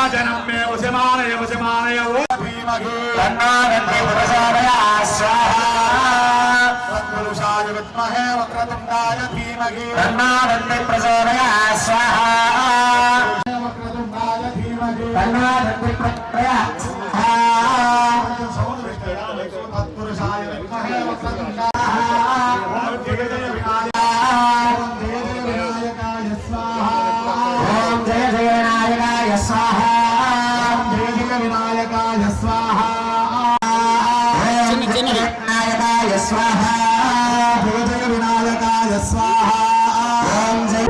वचनं मे वशमानय वशमानय तन्नादन्ते प्रचोदयात् स्वाहा तत्पुरुषाय विद्महे वक्रतुण्डाय धीमहि तन्नादन्ते प्रचोदयात् स्वाहा वक्रतुण्डाय धीमहि तन्नादन्ते प्रचोदयात् स्वाहा तत्पुरुषाय विद्महे वक्रतुण्डाय ओम जय जय विनायकाय स्वाहा जय जय विनायकाय स्वाहा ओम जय विनायकाय स्वाहा जय जय विनायकाय स्वाहा ओम जय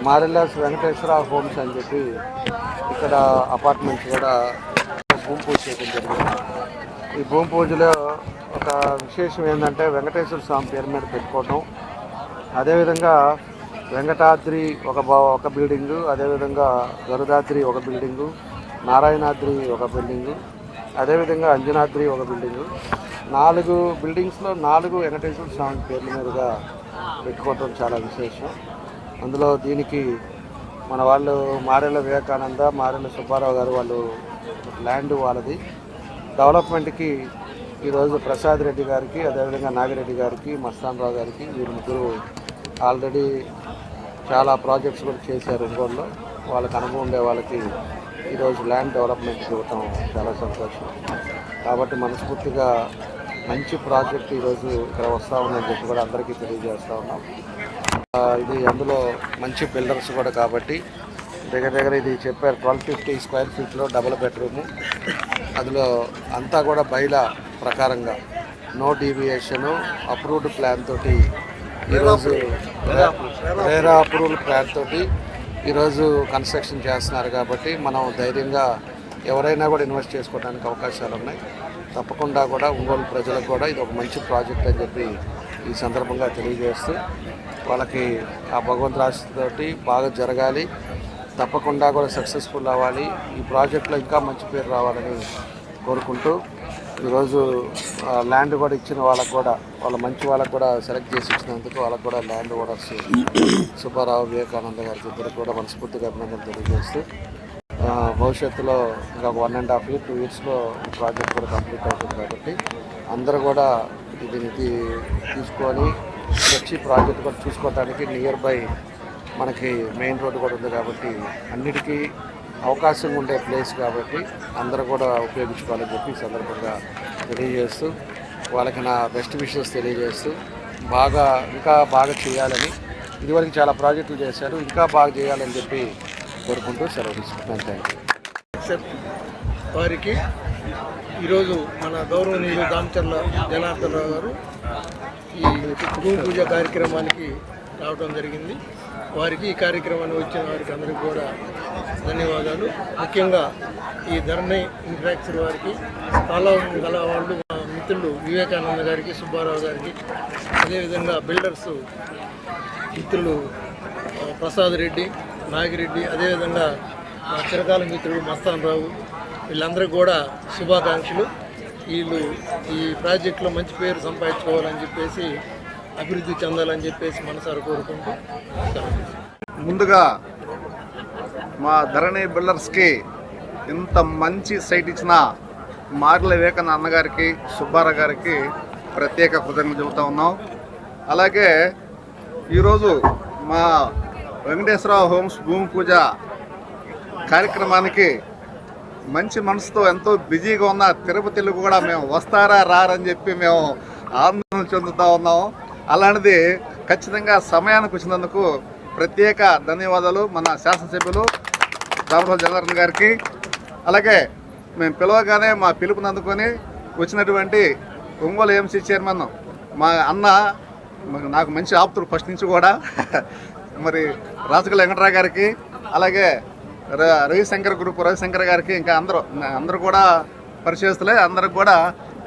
మారెల్లాస్ వెంకటేశ్వర హోమ్స్ అని చెప్పి ఇక్కడ అపార్ట్మెంట్స్ కూడా భూమి పూజ చేయడం జరిగింది. ఈ భూమి పూజలో ఒక విశేషం ఏంటంటే వెంకటేశ్వర స్వామి పేరు మీద పెట్టుకోవడం, అదేవిధంగా వెంకటాద్రి ఒక బిల్డింగు, అదేవిధంగా గరుడాద్రి ఒక బిల్డింగు, నారాయణాద్రి ఒక బిల్డింగు, అదేవిధంగా అంజనాద్రి ఒక బిల్డింగు, 4 బిల్డింగ్స్లో 4 వెంకటేశ్వర స్వామి పేర్ల మీదుగా పెట్టుకోవడం చాలా విశేషం. అందులో దీనికి మన వాళ్ళు మారెళ్ళ వివేకానంద, మారెళ్ళ సుబ్బారావు గారు వాళ్ళు ల్యాండ్ వాళ్ళది. డెవలప్మెంట్కి ఈరోజు ప్రసాద్ రెడ్డి గారికి, అదేవిధంగా నాగిరెడ్డి గారికి, మస్తాన్ రావు గారికి, వీరు ముగ్గురు ఆల్రెడీ చాలా ప్రాజెక్ట్స్ కూడా చేశారు ఒంగోలులో. వాళ్ళకి అనుభవం ఉండే వాళ్ళకి ఈరోజు ల్యాండ్ డెవలప్మెంట్కి ఇవ్వటం చాలా సంతోషం. కాబట్టి మనస్ఫూర్తిగా మంచి ప్రాజెక్ట్ ఈరోజు ఇక్కడ వస్తూ ఉందని చెప్పి కూడా అందరికీ తెలియజేస్తూ ఉన్నాం. ఇది అందులో మంచి బిల్డర్స్ కూడా కాబట్టి దగ్గర ఇది చెప్పారు 1250 స్క్వేర్ ఫీట్లో డబుల్ బెడ్రూము. అందులో అంతా కూడా బయట ప్రకారంగా నో డీవియేషను అప్రూవ్డ్ ప్లాన్ తోటి ఈరోజు వేరే అప్రూవ్డ్ ప్లాన్ తోటి ఈరోజు కన్స్ట్రక్షన్ చేస్తున్నారు. కాబట్టి మనం ధైర్యంగా ఎవరైనా కూడా ఇన్వెస్ట్ చేసుకోవడానికి అవకాశాలు ఉన్నాయి. తప్పకుండా కూడా ఒంగోలు ప్రజలకు కూడా ఇది ఒక మంచి ప్రాజెక్ట్ అని చెప్పి ఈ సందర్భంగా తెలియజేస్తూ వాళ్ళకి ఆ భగవంతుడి ఆశీస్సుతోటి బాగా జరగాలి, తప్పకుండా కూడా సక్సెస్ఫుల్ అవ్వాలి, ఈ ప్రాజెక్ట్లో ఇంకా మంచి పేరు రావాలని కోరుకుంటూ ఈరోజు ల్యాండ్ కూడా ఇచ్చిన వాళ్ళకు కూడా వాళ్ళ మంచి వాళ్ళకు కూడా సెలెక్ట్ చేసి ఇచ్చినందుకు వాళ్ళకు కూడా ల్యాండ్ ఓనర్స్ సుబ్బారావు, వివేకానంద గారికి ఇద్దరికి కూడా మనస్ఫూర్తిగా అభినందనలు తెలియజేస్తూ భవిష్యత్తులో ఇంకా 1.5 years 2 yearsలో ప్రాజెక్ట్ కూడా కంప్లీట్ అవుతుంది. కాబట్టి అందరూ కూడా దీన్ని తీసుకొని వచ్చి ప్రాజెక్ట్ కూడా చూసుకోవడానికి నియర్ బై మనకి మెయిన్ రోడ్డు కూడా ఉంది. కాబట్టి అన్నిటికీ అవకాశం ఉండే ప్లేస్ కాబట్టి అందరూ కూడా ఉపయోగించుకోవాలని చెప్పి ఈ సందర్భంగా తెలియజేస్తూ వాళ్ళకి నా బెస్ట్ విషెస్ తెలియజేస్తూ ఇంకా బాగా చేయాలని, ఇదివరకు చాలా ప్రాజెక్టులు చేశారు, ఇంకా బాగా చేయాలని చెప్పి కోరుకుంటూ సెలవు తీసుకుంటున్నాను. Thank you. వారికి ఈరోజు మన గౌరవనీయులు దామచర్ల జనార్దనరావు గారు ఈ భూమి పూజ కార్యక్రమానికి రావడం జరిగింది. వారికి ఈ కార్యక్రమాన్ని వచ్చిన వారికి అందరికీ కూడా ధన్యవాదాలు. ముఖ్యంగా ఈ ధరణి ఇంట్రాక్చర్ వారికి, స్థలం గల వాళ్ళు మా మిత్రులు వివేకానంద గారికి, సుబ్బారావు గారికి, అదేవిధంగా బిల్డర్స్ మిత్రులు ప్రసాద్ రెడ్డి, నాగిరెడ్డి, అదేవిధంగా చిరకాల మిత్రుడు మస్తాన్ రావు, వీళ్ళందరికీ కూడా శుభాకాంక్షలు. వీళ్ళు ఈ ప్రాజెక్టులో మంచి పేరు సంపాదించుకోవాలని చెప్పేసి, అభివృద్ధి చెందాలని చెప్పేసి మనసారా కోరుకుంటూ ముందుగా మా ధరణి బిల్డర్స్కి ఇంత మంచి సైట్ ఇచ్చిన మారెళ్ళ వివేకానంద అన్నగారికి, సుబ్బారావు గారికి ప్రత్యేక కృతజ్ఞతలు చెబుతూ ఉన్నాం. అలాగే ఈరోజు మా వెంకటేశ్వర హోమ్స్ భూమి పూజ కార్యక్రమానికి మంచి మనసుతో ఎంతో బిజీగా ఉన్న తిరుపతిలో కూడా మేము వస్తారా రారని చెప్పి మేము ఆందోళన చెందుతూ ఉన్నాం. అలాంటిది ఖచ్చితంగా సమయానికి వచ్చినందుకు ప్రత్యేక ధన్యవాదాలు మన శాసనసభ్యులు దామచర్ల జనార్దన్ గారికి. అలాగే మేము పిలవగానే మా పిలుపుని అందుకొని వచ్చినటువంటి ఒంగోలు ఏఎంసీ చైర్మన్ మా అన్న, నాకు మంచి ఆప్తులు ఫస్ట్ నుంచి కూడా, మరి రాజకీయ వెంకటరావు గారికి, అలాగే రవిశంకర్ గ్రూప్ రవిశంకర్ గారికి, ఇంకా అందరూ కూడా పరిచయస్తులే, అందరికి కూడా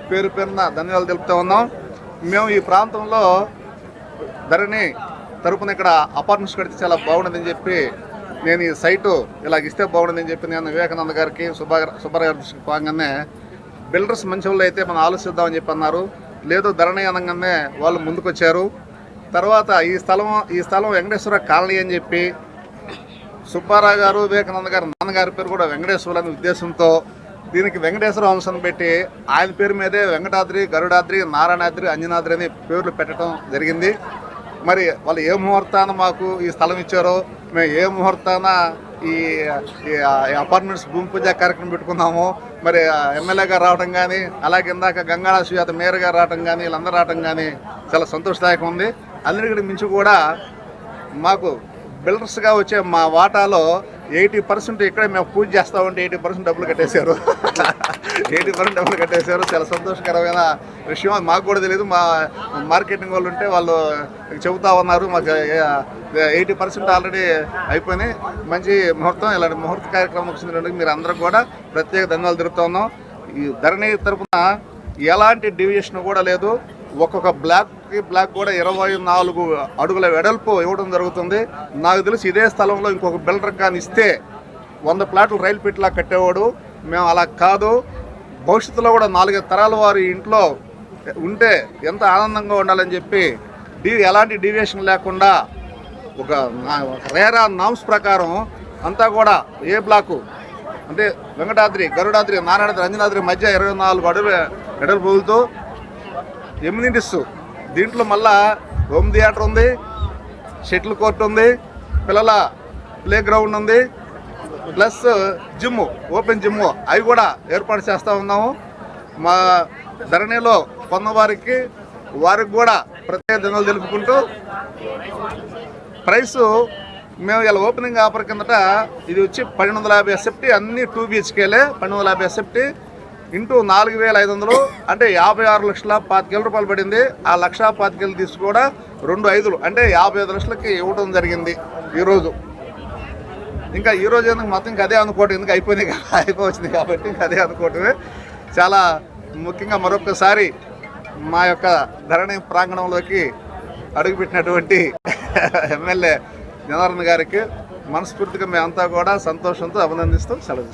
పేరు పేరున ధన్యవాదాలు తెలుపుతూ ఉన్నాం. మేము ఈ ప్రాంతంలో ధరణి తరపున ఇక్కడ అపార్ట్మెంట్స్ కడితే చాలా బాగుంటుందని చెప్పి నేను ఈ సైటు ఇలాగ ఇస్తే బాగుంటుందని చెప్పి నేను వివేకానంద గారికి, సుబ్బారావు గారి దృష్టికి పోగానే బిల్డర్స్ మంచి వాళ్ళు అయితే మనం ఆలోచిద్దామని చెప్పి అన్నారు. లేదు ధరణి అనగానే వాళ్ళు ముందుకొచ్చారు. తర్వాత ఈ స్థలం వెంకటేశ్వర కాలనీ అని చెప్పి సుబ్బారావు గారు, వివేకానంద గారు నాన్నగారి పేరు కూడా వెంకటేశ్వరులు అనే ఉద్దేశంతో దీనికి వెంకటేశ్వర వంశం పెట్టి ఆయన పేరు మీదే వెంకటాద్రి, గరుడాద్రి, నారాయణాద్రి, అంజనాద్రి అని పేర్లు పెట్టడం జరిగింది. మరి వాళ్ళు ఏ ముహూర్తాన మాకు ఈ స్థలం ఇచ్చారో, మేము ఏ ముహూర్తాన ఈ అపార్ట్మెంట్స్ భూమి పూజ కార్యక్రమం పెట్టుకున్నాము, మరి ఎమ్మెల్యే గారు రావడం కానీ, అలాగే ఇందాక గంగాళ సుజాత మేయర్ గారు రావడం కానీ, వీళ్ళందరూ రావడం కానీ చాలా సంతోషదాయకం ఉంది. అన్నిటికీ మించి కూడా మాకు బిల్డర్స్గా వచ్చే మా వాటాలో 80% ఇక్కడే మేము పూజ చేస్తా ఉంటే 80% డబ్బులు కట్టేశారు. 80% డబ్బులు కట్టేశారు. చాలా సంతోషకరమైన విషయం. అది మాకు కూడా తెలియదు. మా మార్కెటింగ్ వాళ్ళు ఉంటే వాళ్ళు చెబుతా ఉన్నారు. మాకు 80% ఆల్రెడీ అయిపోయినాయి. మంచి ముహూర్తం. ఇలాంటి ముహూర్త కార్యక్రమం వచ్చినందుకు మీరు అందరూ కూడా ప్రత్యేక ధన్యవాదాలు తెలుపుతా ఉన్నాం. ఈ ధరణి తరఫున ఎలాంటి డీవియేషన్ కూడా లేదు. ఒక్కొక్క బ్లాక్ కూడా 24 అడుగుల వెడల్పు ఇవ్వడం జరుగుతుంది. నాకు తెలిసి ఇదే స్థలంలో ఇంకొక బిల్డర్ కానీ ఇస్తే 100 ప్లాట్లు రైలు పిట్లా కట్టేవాడు. మేము అలా కాదు. భవిష్యత్తులో కూడా 4 తరాల వారి ఇంట్లో ఉంటే ఎంత ఆనందంగా ఉండాలని చెప్పి ఎలాంటి డీవియేషన్ లేకుండా ఒక రేరా నామ్స్ ప్రకారం అంతా కూడా ఏ బ్లాకు అంటే వెంకటాద్రి, గరుడాద్రి, నారాయణాద్రి, అంజనాద్రి మధ్య 24 అడుగుల వెడల్పులతో ఎమ్యూనిటీస్. దీంట్లో మళ్ళా హోమ్ థియేటర్ ఉంది, షటిల్ కోర్ట్ ఉంది, పిల్లల ప్లే గ్రౌండ్ ఉంది, ప్లస్ జిమ్, ఓపెన్ జిమ్ అవి కూడా ఏర్పాటు చేస్తూ ఉన్నాము. మా ధరణిలో కొన్నవారికి కూడా ప్రత్యేక ధన్యవాదాలు తెలుపుకుంటూ ప్రైసు మేము ఇలా ఓపెనింగ్ ఆఫర్ కిందట ఇది వచ్చి 1250 ఎస్ఎఫ్టీ, అన్ని 2 BHKలే. 1250 ఎస్ఎఫ్టీ ఇంటూ 4500 అంటే 56,25,000 రూపాయలు పడింది. ఆ 1,25,000 తీసి కూడా 2 5లు అంటే 55 లక్షలకి ఇవ్వడం జరిగింది ఈరోజు. ఇంకా ఈరోజు ఎందుకు మొత్తం ఇంకా అదే అనుకోవటం, ఎందుకు అయిపోయింది కాబట్టి ఇంకా అదే అనుకోవటమే. చాలా ముఖ్యంగా మరొకసారి మా యొక్క ధరణి ప్రాంగణంలోకి అడుగుపెట్టినటువంటి ఎమ్మెల్యే జనార్దన్ గారికి మనస్ఫూర్తిగా మేమంతా కూడా సంతోషంతో అభినందిస్తూ సెలవు.